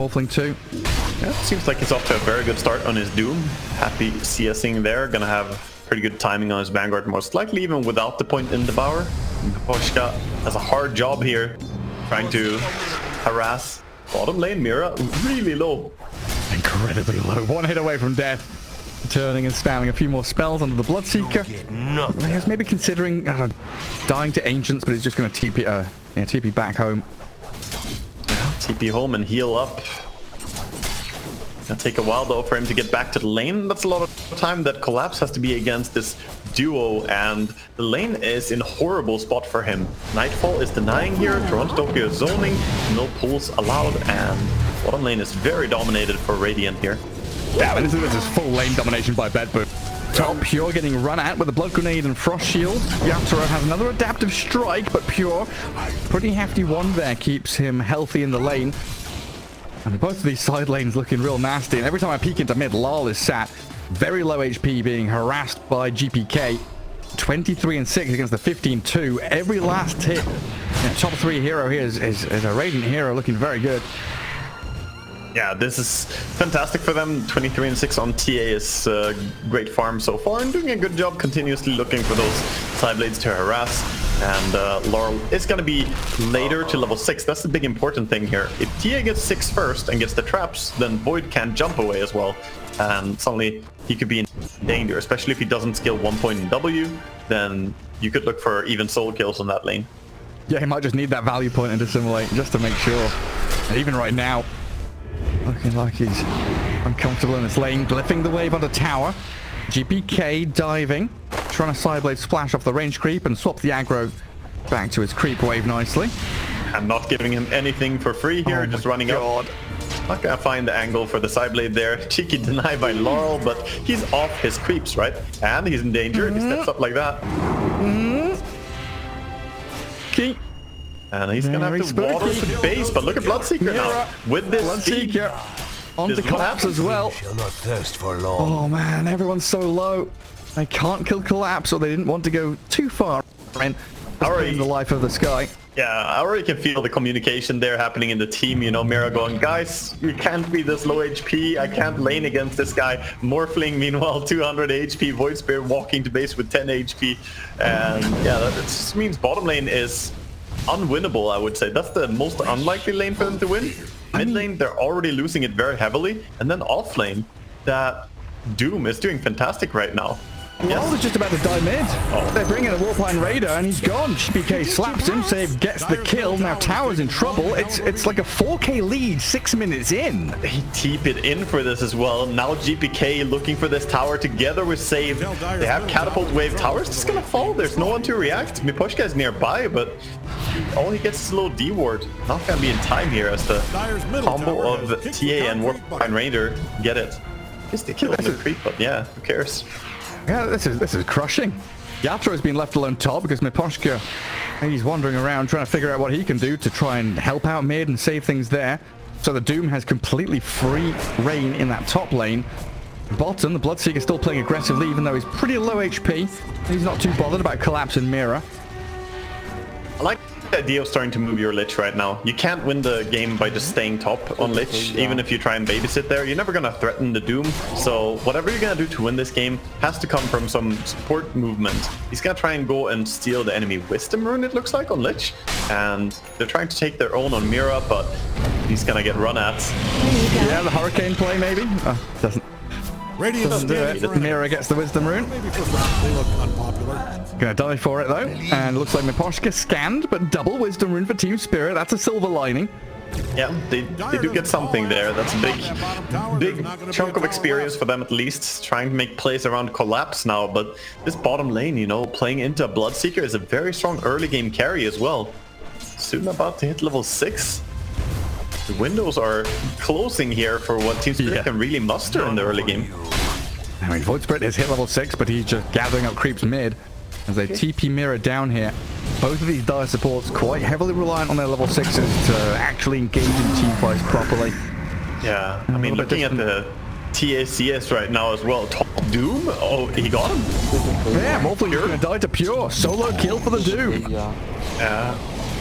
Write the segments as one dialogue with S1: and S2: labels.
S1: Morphling too.
S2: Yeah, seems like he's off to a very good start on his Doom. Happy CSing there. Gonna have pretty good timing on his Vanguard, most likely even without the point in the Bower. Poshka has a hard job here, trying to harass bottom lane. Mira really low.
S1: Incredibly low. One hit away from death. Turning and spamming a few more spells under the Bloodseeker. He was maybe considering dying to Ancients, but he's just going to TP back home.
S2: TP home and heal up. Gonna take a while though for him to get back to the lane. That's a lot of time that Collapse has to be against this duo, and the lane is in a horrible spot for him. Nightfall is denying here, Toronto Tokyo is zoning, no pulls allowed, and bottom lane is very dominated for Radiant here.
S1: Yeah, but this is full lane domination by BETBOOM. Top Pure getting run at with a Blood Grenade and Frost Shield. Yatoro has another Adaptive Strike, but Pure, pretty hefty one there, keeps him healthy in the lane. And both of these side lanes looking real nasty. And every time I peek into mid, Lal is sat very low HP, being harassed by GPK. 23 and 6 against the 15-2. Every last hit. Top 3 hero here is a Radiant hero looking very good.
S2: Yeah, this is fantastic for them. 23 and 6 on TA is great farm so far, and doing a good job continuously looking for those side blades to harass. And Laurel is going to be later to level 6. That's the big important thing here. If TA gets 6 first and gets the traps, then Void can't jump away as well. And suddenly he could be in danger, especially if he doesn't skill 1 point in W. Then you could look for even soul kills on that lane.
S1: Yeah, he might just need that value point and dissimulate just to make sure. And even right now, looking like he's uncomfortable in this lane, glyphing the wave on the tower. GPK diving, trying to sideblade splash off the range creep and swap the aggro back to his creep wave nicely.
S2: I'm not giving him anything for free here, just running up. Not gonna find the angle for the sideblade there. Cheeky deny by Laurel, but he's off his creeps, right? And he's in danger if he steps up like that.
S1: Okay.
S2: And he's gonna have to waddle to base, but look at Bloodseeker now. With this
S1: Bloodseeker on the Collapse as well. Oh man, everyone's so low. They can't kill Collapse, or they didn't want to go too far in the life of the sky.
S2: Yeah, I already can feel the communication there happening in the team. You know, Mira going, guys, you can't be this low HP. I can't lane against this guy. Morphling, meanwhile, 200 HP. Void Spirit walking to base with 10 HP. And yeah, that just means bottom lane is unwinnable, I would say. That's the most unlikely lane for them to win. Mid lane, they're already losing it very heavily. And then off lane, that Doom is doing fantastic right now.
S1: Yes. is just about to die mid. They're bringing a Warpine Raider and he's gone. GPK slaps him, Save gets the kill. Now Tower's in trouble. It's like a 4K lead 6 minutes in.
S2: They TP it in for this as well. Now GPK looking for this tower together with Save. They have Catapult Wave. Tower's just gonna fall. There's no one to react. Miposhka is nearby, but all he gets is a little D-ward. Not gonna be in time here as the combo of TA and Warpine Raider get it. Just the kill on the creep, but yeah, who cares?
S1: Yeah, this is crushing. Yatoro has been left alone top because Miposhka, he's wandering around trying to figure out what he can do to try and help out mid and save things there. So the Doom has completely free reign in that top lane. Bottom, the Bloodseeker still playing aggressively even though he's pretty low HP. He's not too bothered about Collapse and Mira.
S2: I like the idea of starting to move your Lich right now. You can't win the game by just staying top on Lich, even if you try and babysit there. You're never going to threaten the Doom. So whatever you're going to do to win this game has to come from some support movement. He's going to try and go and steal the enemy Wisdom Rune, it looks like, on Lich. And they're trying to take their own on Mira, but he's going to get run at.
S1: Yeah, the Hurricane play maybe? Doesn't do it. Mira gets the Wisdom Rune. Gonna die for it though. And looks like Miposhka scanned, but double Wisdom Rune for Team Spirit. That's a silver lining.
S2: Yeah, they do get something there. That's a big chunk of experience for them at least. Trying to make plays around Collapse now, but this bottom lane, you know, playing into a Bloodseeker is a very strong early game carry as well. Soon about to hit level 6. The windows are closing here for what Team Spirit can really muster in the early game.
S1: I mean, Void Spirit has hit level 6, but he's just gathering up creeps mid as they TP Mira down here. Both of these dire supports quite heavily reliant on their level 6s to actually engage in team fights properly.
S2: Yeah, I mean, looking at the TACS right now as well. Top Doom? Oh, he got him?
S1: Yeah, Morphling is going to die to Pure. Solo kill for the Doom.
S2: Yeah.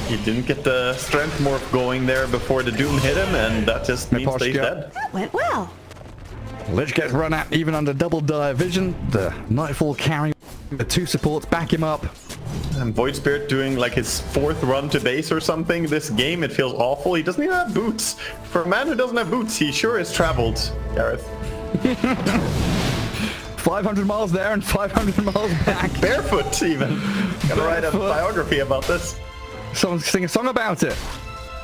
S2: He didn't get the strength morph going there before the Doom hit him, and that just means that he's dead.
S3: That went well.
S1: Lich gets run at even under double dire vision. The Nightfall carry, the 2 supports back him up.
S2: And Void Spirit doing like his 4th run to base or something this game. It feels awful. He doesn't even have boots. For a man who doesn't have boots, he sure has traveled, Gareth.
S1: 500 miles there and 500 miles back.
S2: Barefoot, even. Gotta write a biography about this.
S1: Someone sing a song about it.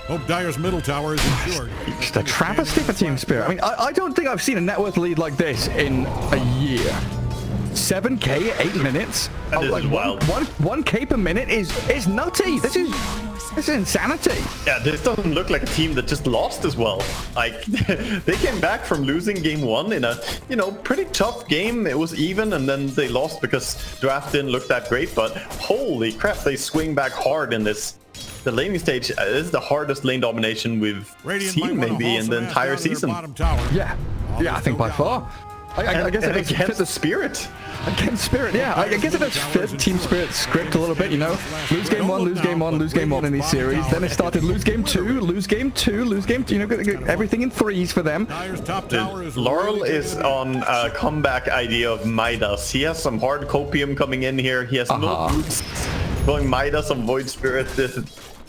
S4: Hope Dire's middle tower is insured.
S1: Just a travesty for Team Spirit. I mean, I don't think I've seen a net worth lead like this in a year. 7k, 8 minutes.
S2: That is like wild.
S1: 1k per minute is nutty. This is insanity.
S2: Yeah, this doesn't look like a team that just lost as well. Like, they came back from losing game 1 in a, you know, pretty tough game. It was even, and then they lost because draft didn't look that great. But holy crap, they swing back hard in this. The laning stage is the hardest lane domination we've seen maybe in the entire season.
S1: Yeah, I think by far. I guess it
S2: against the Spirit.
S1: Against Spirit, yeah. I guess it does fit Team Spirit's script a little bit, you know. Lose game 1, lose game 1, lose game 1 in these series. Then it started lose game 2, lose game 2, lose game 2. You know, everything in threes for them.
S2: Laurel is on a comeback idea of Midas. He has some hard copium coming in here. He has no boots. Going Midas on Void Spirit.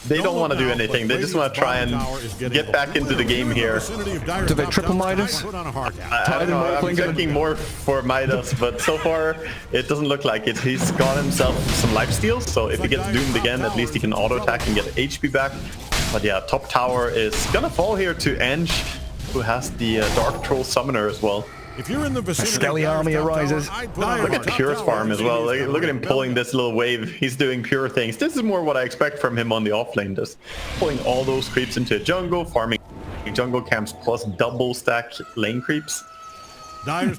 S2: They don't want to do anything. They just want to try and get back into the game here.
S1: Do they triple Midas?
S2: I don't know. I'm checking more for Midas, but so far it doesn't look like it. He's got himself some lifesteals, so if he gets doomed again, at least he can auto attack and get HP back. But yeah, top tower is gonna fall here to Eng, who has the Dark Troll Summoner as well.
S4: If you're in the vicinity,
S1: a Skelly army arises.
S2: Look at Pure's farm as well. Look at him pulling this little wave. He's doing Pure things. This is more what I expect from him on the offlane. Just pulling all those creeps into a jungle, farming jungle camps plus double stack lane creeps.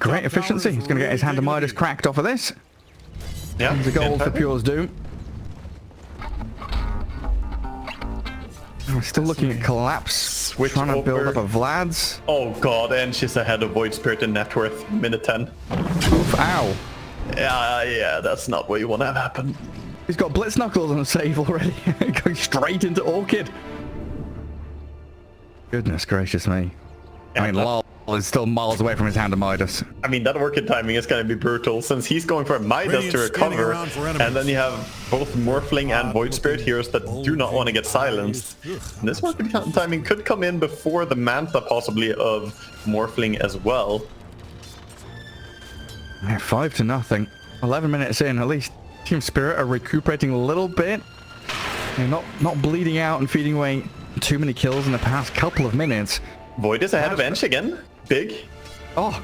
S1: Great efficiency. He's going to get his hand of Midas cracked off of this.
S2: Yeah.
S1: There's a goal for Pure's Doom. We're still looking at collapse. We're trying to build up a Vlad's.
S2: Oh god, and she's ahead of Void Spirit in net worth, minute 10.
S1: Oof, ow.
S2: Yeah, that's not what you want to have happen.
S1: He's got Blitz Knuckles on the save already. Going straight into Orchid. Goodness gracious me.
S2: Yeah,
S1: I mean, Lol is still miles away from his hand of Midas.
S2: I mean, that Orchid timing is going to be brutal since he's going for a Midas to recover, and then you have both Morphling and Void Spirit heroes that do not want to get silenced. And this Orchid timing could come in before the Manta possibly of Morphling as well.
S1: Yeah, 5-0. 11 minutes in, at least Team Spirit are recuperating a little bit. They're not bleeding out and feeding away too many kills in the past couple of minutes.
S2: Void is ahead of Eng again. Big.
S1: Oh,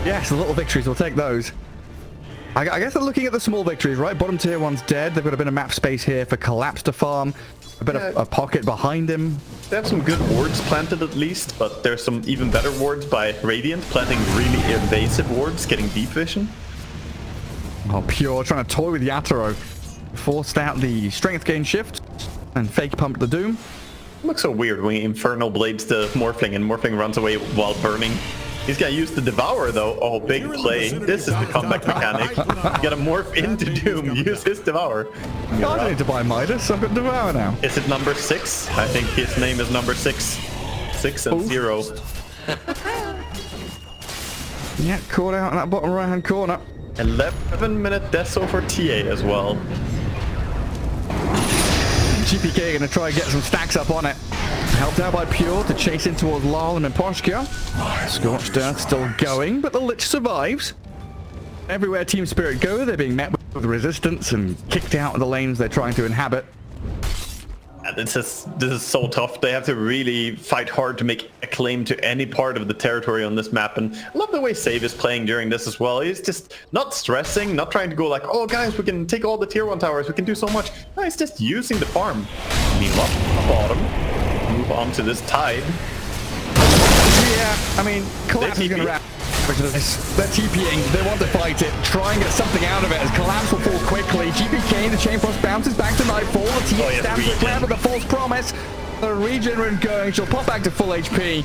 S1: yes, the little victories. We'll take those. I guess they're looking at the small victories, right? Bottom tier one's dead. They've got a bit of map space here for Collapse to farm. A bit of a pocket behind him.
S2: They have some good wards planted at least, but there's some even better wards by Radiant, planting really invasive wards, getting deep vision.
S1: Oh, Pure trying to toy with Yatoro. Forced out the strength gain shift and fake pumped the Doom.
S2: It looks so weird when he Infernal Blades the Morphling and Morphling runs away while burning. He's gonna use the Devour though. Oh, big play. This is the comeback mechanic. You gotta morph into Doom, use his Devour.
S1: I don't need to buy Midas, I've got Devour now.
S2: Is it number 6? I think his name is number 6. 6 and 0.
S1: Yeah, caught out in that bottom right hand corner.
S2: 11-minute deso for TA as well.
S1: GPK gonna try and get some stacks up on it. Helped out by Pure to chase in towards Lal and Imposhka. Scorched Earth still going, but the Lich survives. Everywhere Team Spirit go, they're being met with resistance and kicked out of the lanes they're trying to inhabit.
S2: This is so tough. They have to really fight hard to make a claim to any part of the territory on this map. And I love the way Save is playing during this as well. He's just not stressing, not trying to go like, oh guys, we can take all the tier 1 towers, we can do so much. No, he's just using the farm. Meanwhile, bottom, move on to this Tide.
S1: Yeah, I mean, Collapse is going to wrap. They're TPing, they want to fight it, try and get something out of it as Collapse will fall quickly. GPK, the Chain Frost bounces back to Nightfall. The TA stands the ground with a false promise. The regen room going, she'll pop back to full HP.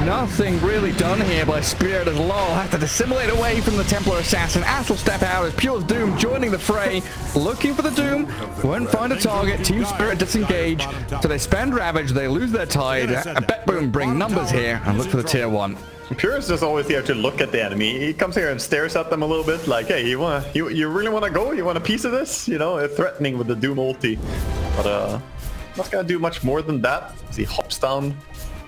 S1: Nothing really done here by Spirit as Lol has to dissimulate away from the Templar Assassin. Ash will step out as Pure's Doom joining the fray, looking for the Doom. Won't find a target. Team Spirit disengage. So they spend Ravage. They lose their tide. BETBOOM bring numbers here and look for the tier 1.
S2: Pure is just always here to look at the enemy. He comes here and stares at them a little bit like, hey, you really want to go? You want a piece of this? You know, threatening with the Doom ulti. But not gonna do much more than that. As he hops down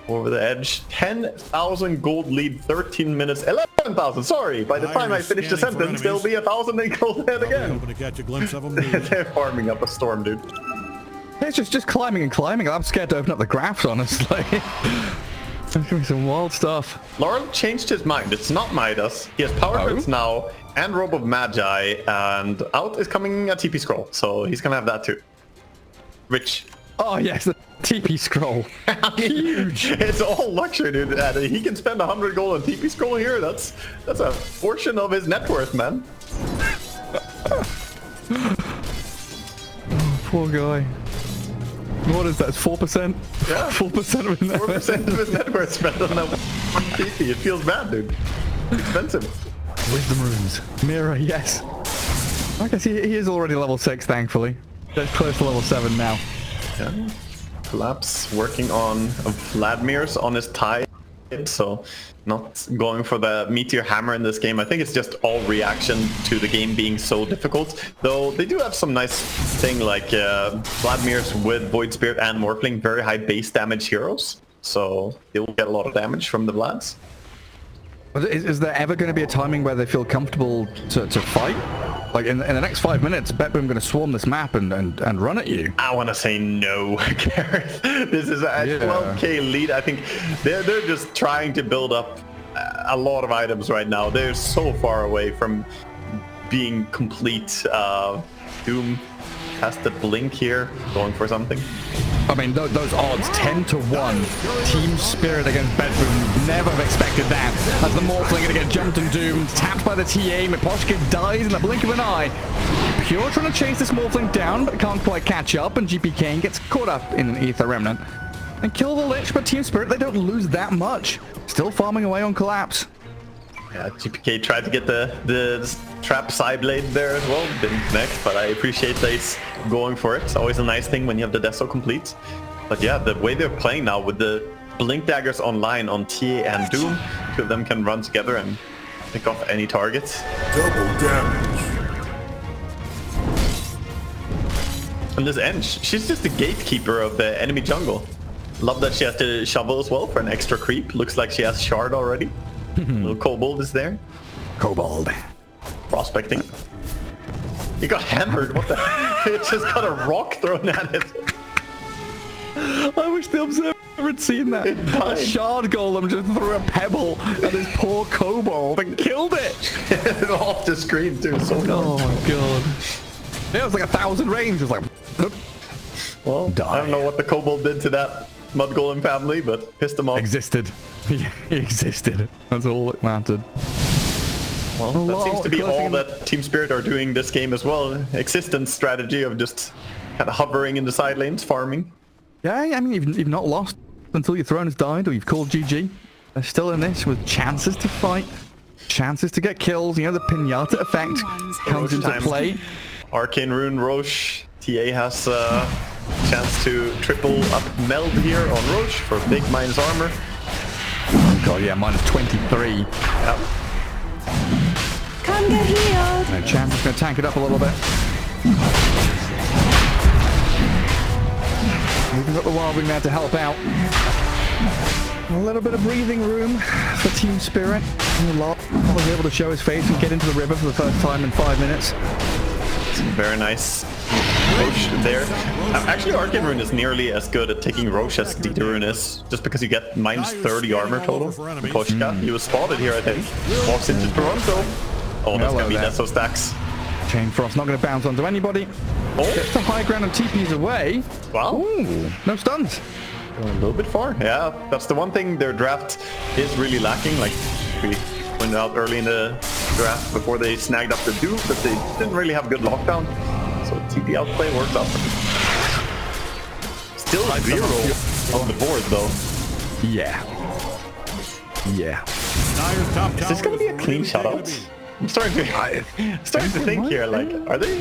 S2: over the edge. 10,000 gold lead, 13 minutes, 11,000, sorry. By the time I finish the sentence, there'll be 1,000 in gold head again.
S4: Hoping to catch a glimpse of them.
S2: They're farming up a storm, dude.
S1: It's just climbing and climbing. I'm scared to open up the graphs, honestly. There's gonna be some wild stuff.
S2: Laurel changed his mind. It's not Midas. He has power grips now and Robe of Magi, and out is coming a TP scroll. So he's gonna have that too. Rich.
S1: Oh yes, the TP scroll. Huge.
S2: It's all luxury, dude. He can spend 100 gold on TP scroll here. That's a portion of his net worth, man.
S1: Oh, poor guy. What is that? 4%?
S2: Yeah.
S1: 4% of his net worth.
S2: 4% of his net worth spent on that TP. It feels bad, dude. It's expensive.
S1: Wisdom runes. Mirror, yes. I guess he is already level 6, thankfully. That's close to level 7 now.
S2: Yeah. Collapse working on Vladimir's on his tide, so not going for the meteor hammer in this game. I think it's just all reaction to the game being so difficult. Though they do have some nice thing like Vladimir's with Void Spirit and Morphling, very high base damage heroes, so they will get a lot of damage from the Vlads.
S1: Is there ever going to be a timing where they feel comfortable to fight? Like in the next 5 minutes, BETBOOM going to swarm this map and run at you.
S2: I want to say no, Gareth. This is a 12k lead. I think they're just trying to build up a lot of items right now. They're so far away from being complete. Doom has to blink here, going for something.
S1: I mean, those odds, 10 to 1. Team Spirit against BETBOOM. Never have expected that. As the Morphling going to get jumped and doomed. Tapped by the TA. Miposhka dies in the blink of an eye. Pure trying to chase this Morphling down, but can't quite catch up. And GPK gets caught up in an Ether Remnant. And kill the Lich, but Team Spirit, they don't lose that much. Still farming away on Collapse.
S2: Yeah, GPK tried to get the trap side blade there as well. Didn't connect, but I appreciate that he's going for it. It's always a nice thing when you have the Deso complete. But yeah, the way they're playing now with the Blink Daggers online on TA and Doom, two of them can run together and pick off any targets.
S4: Double damage.
S2: And this Ench, she's just the gatekeeper of the enemy jungle. Love that she has to shovel as well for an extra creep. Looks like she has shard already. Little kobold is there.
S1: Kobold.
S2: Prospecting. He got hammered. What the? It just got a rock thrown at it.
S1: I wish the observer had seen that. A shard golem just threw a pebble at this poor kobold and killed it.
S2: Off the screen too. So
S1: oh my god. Yeah, it was like 1,000 range. It was like.
S2: Well, I don't know what the kobold did to that mud golem family, but pissed them off.
S1: Existed. He existed. That's all that mattered.
S2: Well, that seems to be all that Team Spirit are doing this game as well. Existence strategy of just kind of hovering in the side lanes, farming.
S1: Yeah, I mean, you've not lost until your throne has died or you've called GG. They're still in this with chances to fight, chances to get kills. You know, the pinata effect comes into play.
S2: Arcane Rune Roche. TA has a chance to triple up meld here on Roche for big minus armor.
S1: Oh god, yeah, minus 23.
S2: Yep.
S3: Come get healed.
S1: No chance. It's going to tank it up a little bit. We've got the Wildwing there to help out. A little bit of breathing room for Team Spirit. Lot was able to show his face and get into the river for the first time in 5 minutes.
S2: Very nice Roche there. Actually, Arcane Rune is nearly as good at taking Roche as Dita Rune is, just because you get minus 30 armor total. Koshka, he was spotted here, I think. Walks into Toronto. Oh, that's gonna be Deso stacks.
S1: Chain Frost not going to bounce onto anybody.
S2: Oh,
S1: Gets to high ground and TP's away.
S2: wow.
S1: Ooh, no stuns.
S2: A little bit far. Yeah, that's the one thing their draft is really lacking. Like we pointed out early in the draft before they snagged up the Duke, but they didn't really have good lockdown. So TP outplay works out for them. Still 0 on the board though.
S1: Yeah. Yeah.
S4: Dire's top
S2: Is this
S4: tower
S2: going to be a
S4: is
S2: clean
S4: really
S2: shutout?
S4: taking a beating.
S2: I'm starting to think here, like, are they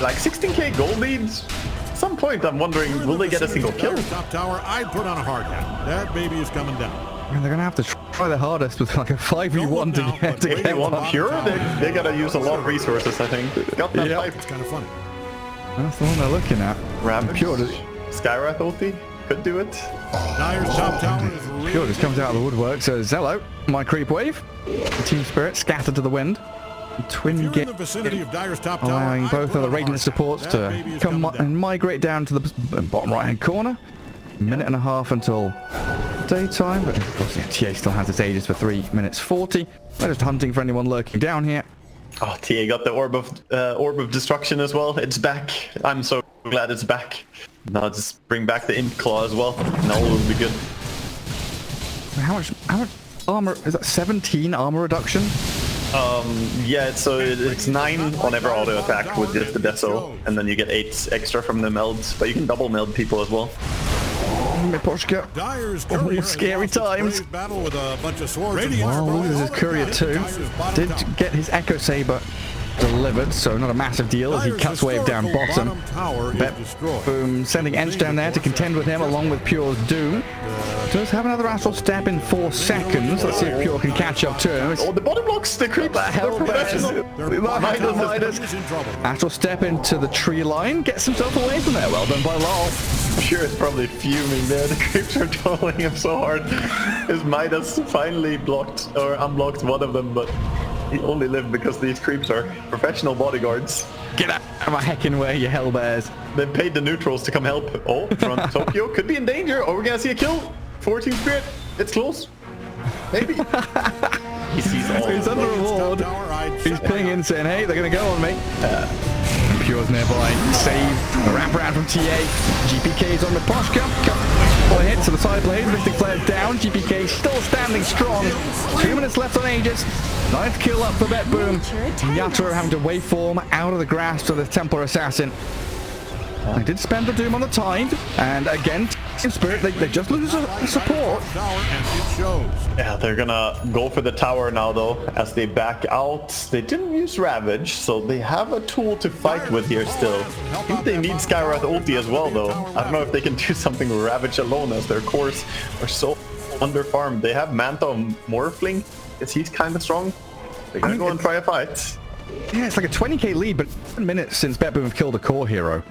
S2: like 16k gold leads? At some point, I'm wondering,
S4: If you're in
S2: will
S4: the
S2: they get a
S4: vicinity
S2: single
S4: of
S2: kill?
S4: Dire's top tower, I'd put on a hard hat. That baby is coming down.
S1: And they're gonna have to try their hardest with like a 5v1 to get
S2: If they
S1: one.
S2: want pure, they gotta use a lot of resources, I think. Got that
S1: Yep.
S2: pipe.
S4: It's kind of funny.
S1: That's the one they're looking at.
S2: Ravage.
S1: Pure,
S2: Skywrath ulti could do it.
S4: Dire's top tower is really
S1: Pure just comes out of the woodwork. So Zello, my creep wave. The Team Spirit scattered to the wind. Twin
S4: If you're in
S1: get
S4: the vicinity of Dire's top tower,
S1: allowing
S4: I'd
S1: both
S4: put
S1: of the
S4: on a
S1: radiant
S4: hard
S1: supports
S4: hat.
S1: to
S4: That baby is
S1: come
S4: coming down.
S1: and migrate down to the bottom right hand corner. Minute and a half until daytime, but of course, yeah, TA still has its Aegis for 3 minutes 40. They're just hunting for anyone lurking down here.
S2: Oh, TA got the orb of destruction as well. It's back. I'm so glad it's back. Now just bring back the imp claw as well, and all will be good.
S1: How much armor is that? 17 armor reduction?
S2: Yeah, so it's 9 on every auto attack with just the Deso, and then you get 8 extra from the melds, but you can double meld people as well.
S1: Miposhka.
S4: Dire's
S1: Oh,
S4: courier has
S1: scary
S4: lost its
S1: times.
S4: brave battle with a bunch of swords.
S1: Oh, look at his courier too. Did get his Echo Saber delivered, so not a massive deal as he cuts wave down bottom. BETBOOM sending Ench down there to contend with him along with Pure's Doom. Does have another Astral Step in 4 seconds. Let's see if Pure can catch up to him.
S2: Oh, the body blocks, the creep.
S1: The hell
S2: professional.
S1: Midas. Astral Step into the tree line, gets himself away from there. Well done by Lol.
S2: Pure is probably fuming there. The creeps are trolling him so hard. His Midas finally blocked or unblocked one of them, but he only lived because these creeps are professional bodyguards.
S1: Get out of my heckin' way, you hell bears.
S2: They paid the neutrals to come help. Oh, front Tokyo could be in danger. Oh, we're gonna see a kill. 14 Spirit. It's close. Maybe. He sees all.
S1: He's under reward. He's pinging saying, hey, they're gonna go on me. Pure's nearby. Save. A wrap around from TA. GPK's on the Poshka. Couple of hits to the side blade. Mystic Flare's down. GPK still standing strong. 2 minutes left on Aegis. 9th kill up for BETBOOM. Yatoro having to waveform out of the grasp of the Templar Assassin. They did spend the Doom on the Tide. And again, Team Spirit, they just lose a support.
S2: Yeah, they're gonna go for the tower now though, as they back out. They didn't use Ravage, so they have a tool to fight with here still. I think they need Skywrath ulti as well though. I don't know if they can do something with Ravage alone, as their cores are so underfarmed. They have Manta on Morphling, because he's kind of strong. They're gonna go and try a fight.
S1: Yeah, it's like a 20k lead, but 10 minutes since BETBOOM have killed a core hero.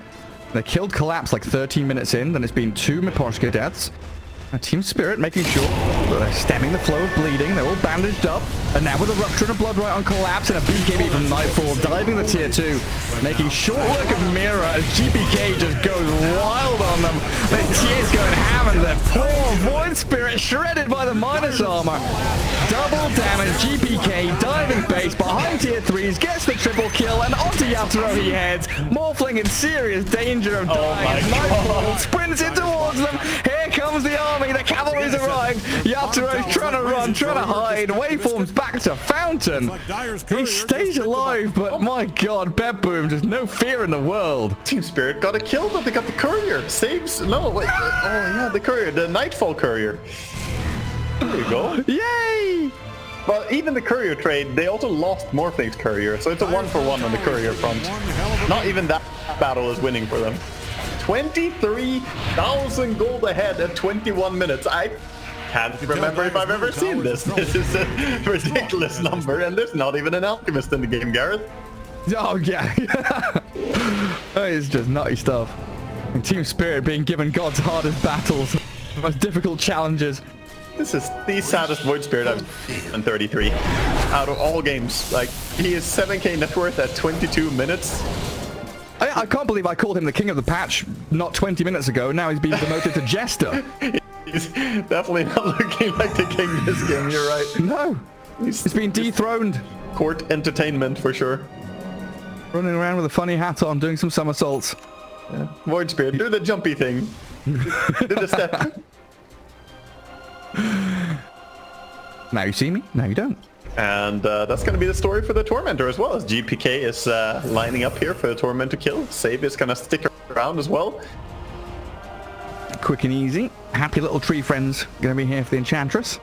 S1: They killed Collapse like 13 minutes in, then it's been 2 Miposhka deaths. Team Spirit making sure that they're stemming the flow of bleeding. They're all bandaged up. And now with a Rupture and a Blood Right on Collapse and a BKB from Nightfall, diving the tier 2. Making short work of Mira as GPK just goes wild on them. The TA's going ham and their poor Void Spirit shredded by the minus armor. Double damage, GPK diving base behind tier 3s, gets the triple kill, and onto Yatoro he heads. Morphling in serious danger of dying. Nightfall sprints in towards them. Here comes the army, the cavalry's arrived. Yaturo's trying to run, trying to hide. Waveforms back to Fountain. He stays alive, but my god, BETBOOM, just no fear in the world.
S2: Team Spirit got a kill, but they got the courier. Saves, no, wait, oh yeah, the courier, the Nightfall courier. There you go.
S1: Yay!
S2: But even the courier trade, they also lost Morphling's courier, so it's a 1-for-1 on the courier front. Not even that battle is winning for them. 23,000 gold ahead at 21 minutes. I can't remember if I've ever seen this. This is a ridiculous number, and there's not even an alchemist in the game, Gareth.
S1: Oh yeah. It's just nutty stuff. And Team Spirit being given God's hardest battles, most difficult challenges.
S2: This is the saddest Void Spirit I've in 33 out of all games. Like, he is 7k net worth at 22 minutes.
S1: I can't believe I called him the king of the patch not 20 minutes ago. Now he's being demoted to Jester.
S2: He's definitely not looking like the king this game, you're right.
S1: No, he's been dethroned.
S2: Court entertainment for sure.
S1: Running around with a funny hat on, doing some somersaults.
S2: Yeah. Void Spirit, do the jumpy thing. Do the step.
S1: Now you see me, now you don't.
S2: And that's going to be the story for the Tormentor as well, as GPK is lining up here for the Tormentor kill. Save is going to stick around as well.
S1: Quick and easy. Happy little tree friends going to be here for the Enchantress.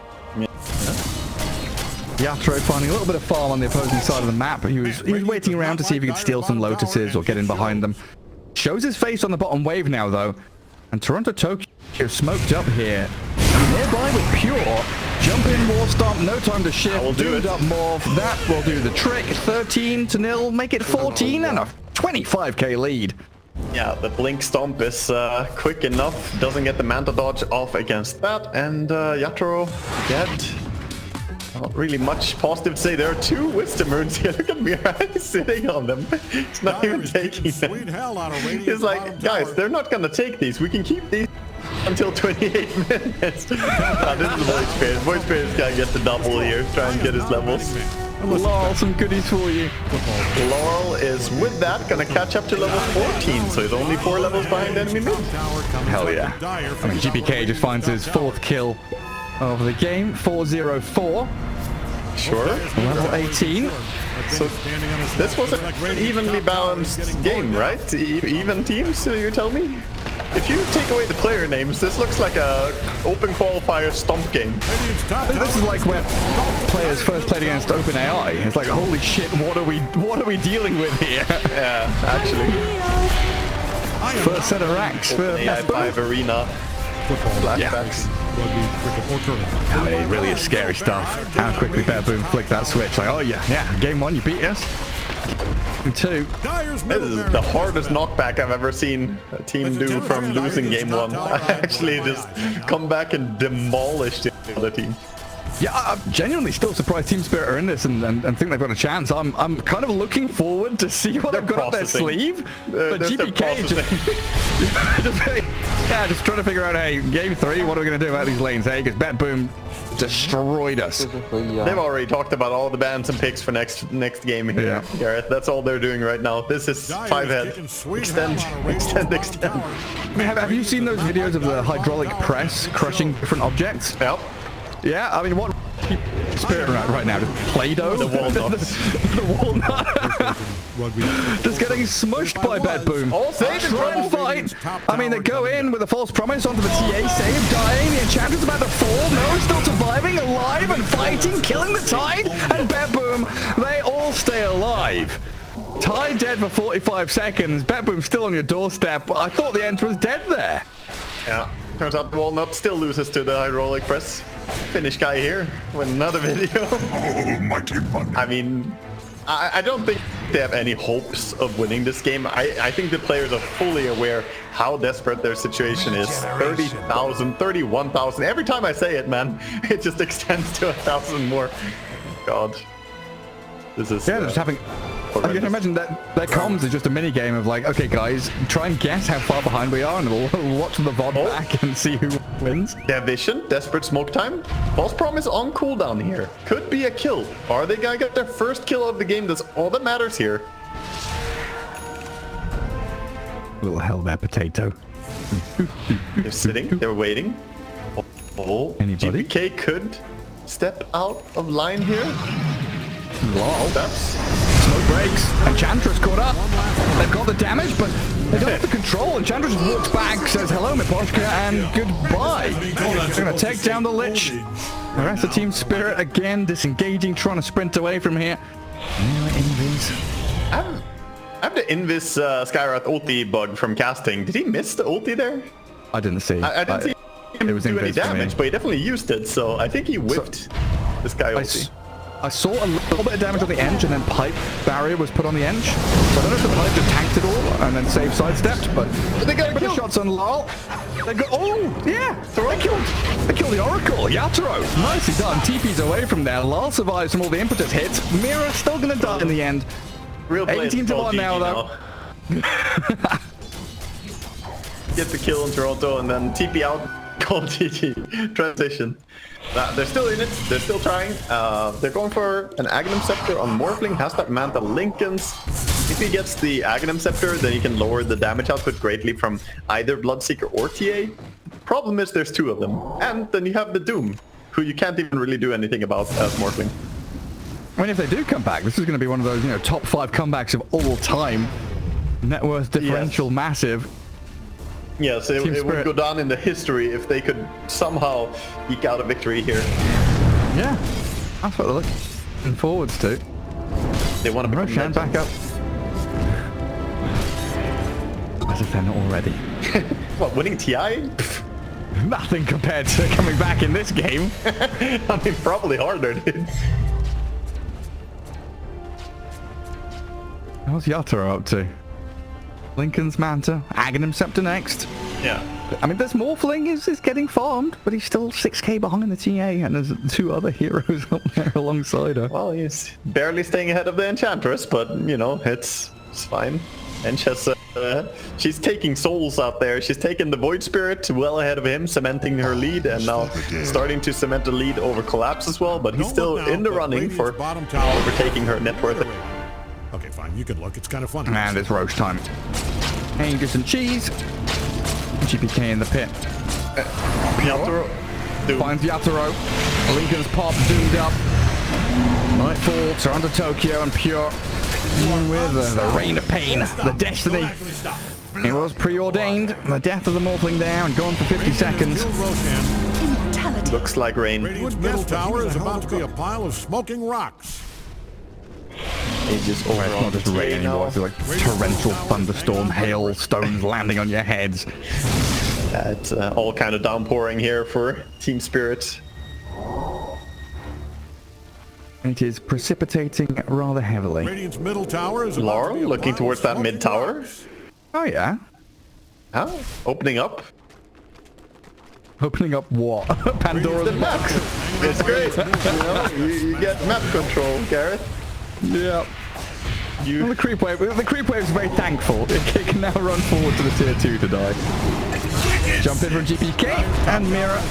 S1: Yatro finding a little bit of farm on the opposing side of the map. He was waiting around to see if he could steal some Lotuses or get in behind them. Shows his face on the bottom wave now, though. And Toronto Tokyo smoked up here. Nearby with Pure. Jump in, War Stomp, no time to shift.
S2: That will do it.
S1: Up Morph. That will do the trick. 13-0, make it 14 and a 25k lead.
S2: Yeah, the Blink Stomp is quick enough. Doesn't get the Manta Dodge off against that. And Yatoro dead. Not really much positive to say. There are 2 Wisdom Runes here. Look at Mirai sitting on them. It's not even taking them. He's like, guys, they're not gonna take these. We can keep these until 28 minutes. This is Void Spirit. Void Spirit's gotta get the double here. Try and get his levels.
S1: Laurel, some goodies for you.
S2: Laurel is with that gonna catch up to level 14, so he's only 4 levels behind enemy mid.
S1: Hell yeah. I mean, GPK just finds his 4th kill of the game. 4-0-4.
S2: Sure.
S1: Level 18.
S2: So this was an evenly balanced game, right? Even teams, you tell me? If you take away the player names, this looks like a open qualifier stomp game.
S1: This is like when players first played against OpenAI. It's like, holy shit, what are we dealing with here?
S2: Yeah, actually.
S1: First set of racks for
S2: OpenAI 5 Arena. Flashbacks.
S1: I mean, it really is scary stuff. How quickly BETBOOM flicked that switch. Like, oh yeah, game 1, you beat us. Game 2.
S2: This is the hardest knockback I've ever seen a team do from losing game 1. I actually just come back and demolish the other team.
S1: Yeah, I'm genuinely still surprised Team Spirit are in this and think they've got a chance. I'm kind of looking forward to see what they've got up their sleeve. But GPK just trying to figure out, hey, game 3, what are we going to do about these lanes, hey? Because BETBOOM destroyed us.
S2: They've already talked about all the bans and picks for next game here, Gareth. That's all they're doing right now. This is 5 head. Extend.
S1: I mean, have you seen those videos of the hydraulic press crushing different objects?
S2: Yep.
S1: Yeah, I mean, what Spirit right now? Just Play-Doh?
S2: The walnuts.
S1: The walnut. Just getting smushed by BETBOOM.
S2: All saved and
S1: try and fight. I mean, they go in with a false promise onto the TA save, dying. The Enchanter's about to fall. No, still surviving, alive and fighting, killing the Tide. And BETBOOM, they all stay alive. Tide dead for 45 seconds. BETBOOM still on your doorstep. I thought the Enter was dead there.
S2: Yeah. Turns out the Walnut still loses to the hydraulic press. Finnish guy here with another video. I mean, I don't think they have any hopes of winning this game. I think the players are fully aware how desperate their situation is. 30,000, 31,000. Every time I say it, man, it just extends to 1,000 more. God. This is...
S1: Yeah, just having... I can imagine that their comms is just a mini game of like, okay guys, try and guess how far behind we are and we'll watch the VOD back and see who wins.
S2: Their vision, desperate smoke time. False promise on cooldown here. Could be a kill. Are they gonna get their first kill of the game? That's all that matters here.
S1: Little hellbat potato.
S2: They're sitting, they're waiting. Oh,
S1: anybody?
S2: GPK could step out of line here.
S1: Lol.
S2: Steps.
S1: Smoke breaks. Enchantress caught up. They've got the damage, but they don't have the control. Enchantress walks back, says hello, Miposhka, and goodbye. They're going to take down the Lich. The rest of Team Spirit again disengaging, trying to sprint away from here.
S2: I have the Invis Skywrath ulti bug from casting. Did he miss the ulti there?
S1: I didn't see.
S2: I didn't see him do any damage, but he definitely used it, so I think he whipped this guy ulti.
S1: I saw a little bit of damage on the Eng, and then pipe barrier was put on the Eng. So I don't know if the pipe just tanked it all and then save sidestepped, but they got the shots on Lol. They got they killed the Oracle. Yatoro, nicely done. TP's away from there. Lol survives from all the impetus hits. Mira still gonna die in the end.
S2: Real
S1: 18-1 now though.
S2: Get the kill in Toronto and then TP out. Call GG. Transition. They're still in it. They're still trying. They're going for an Aghanim Scepter on Morphling. Has that Manta Lincolns. If he gets the Aghanim Scepter, then he can lower the damage output greatly from either Bloodseeker or TA. Problem is there's 2 of them. And then you have the Doom, who you can't even really do anything about as Morphling.
S1: I mean, if they do come back, this is going to be one of those, top 5 comebacks of all time. Net worth differential massive.
S2: Yes, it would go down in the history if they could somehow eke out a victory here.
S1: Yeah, that's what they're looking forwards to.
S2: They want to
S1: Roshan back up. As if they're not already.
S2: What, winning TI?
S1: Nothing compared to coming back in this game.
S2: I mean, probably harder, dude.
S1: How's Yatoro up to? Lincoln's Manta, Aghanim Scepter next.
S2: Yeah.
S1: I mean, this Morphling is getting farmed, but he's still 6k behind the TA, and there's 2 other heroes up there alongside her.
S2: Well, he's barely staying ahead of the Enchantress, but, you know, it's fine. And she's taking souls out there. She's taken the Void Spirit well ahead of him, cementing her lead, and now starting to cement the lead over Collapse as well, but he's still in the running for overtaking her net worth.
S4: Okay, fine. You can look. It's kind of fun.
S1: And it's Roche time. Angus and Cheese. GPK in the pit.
S2: Yatoro
S1: Finds Yatoro. Lincoln's pop zoomed up. Nightfall, Toronto, Tokyo, and Pure. With the Reign of Pain, the Destiny. It was preordained. The death of the Morphling there and gone for 50 seconds.
S2: looks like rain.
S4: Radiant's middle tower is about to be a pile of smoking rocks.
S2: It's just
S1: It's not just rain anymore, it's like torrential thunderstorm, hail, stones landing on your heads.
S2: It's all kind of downpouring here for Team Spirit.
S1: It is precipitating rather heavily.
S4: Radiant's middle tower is
S2: Laurel looking towards that mid tower.
S1: Oh yeah?
S2: Huh? Opening up.
S1: Opening up what? Pandora's box.
S2: It's great. You get map control, Gareth.
S1: Yeah. Well, the creep wave is very thankful. It can now run forward to the tier 2 to die. Jump in from GPK and Mira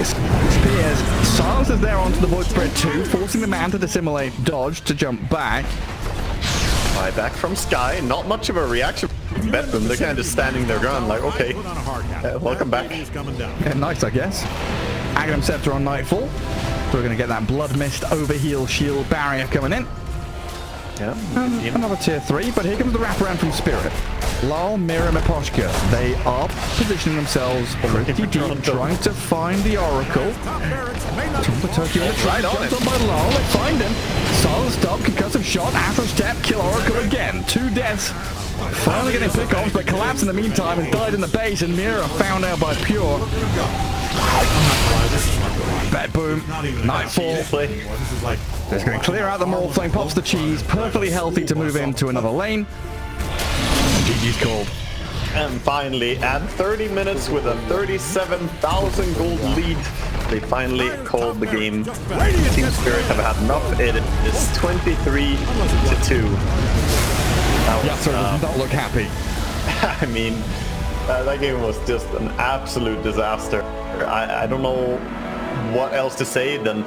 S1: spears. Silence is there onto the Void Spirit 2, forcing the man to dissimulate dodge to jump back.
S2: Back from Sky, not much of a reaction from BETBOOM. They're kind of just standing their ground like, okay, welcome back.
S1: Yeah, nice, I guess. Aghanim Scepter on Nightfall. So we're going to get that Blood Mist overheal shield barrier coming in.
S2: Yeah.
S1: Another tier 3, but here comes the wraparound from Spirit. Lal, Mira, Miposhka. They are positioning themselves pretty deep, trying to find the Oracle. Toronto Tokyo in the trap, jumped on by Lal, they find him. Silence stop, concussive shot, Astro Step, kill Oracle again. 2 deaths. Finally getting pick-offs, but Collapse in the meantime has died in the base, and Mira found out by Pure. BETBOOM, Nightfall. Just going to clear out the Maul Flame, pops the cheese, perfectly healthy to move into another lane. GG's called.
S2: And finally, at 30 minutes with a 37,000 gold lead, they finally called the game. Team Spirit have had enough. It is 23-2.
S1: Yatoro does not look happy.
S2: I mean, that game was just an absolute disaster. I don't know what else to say than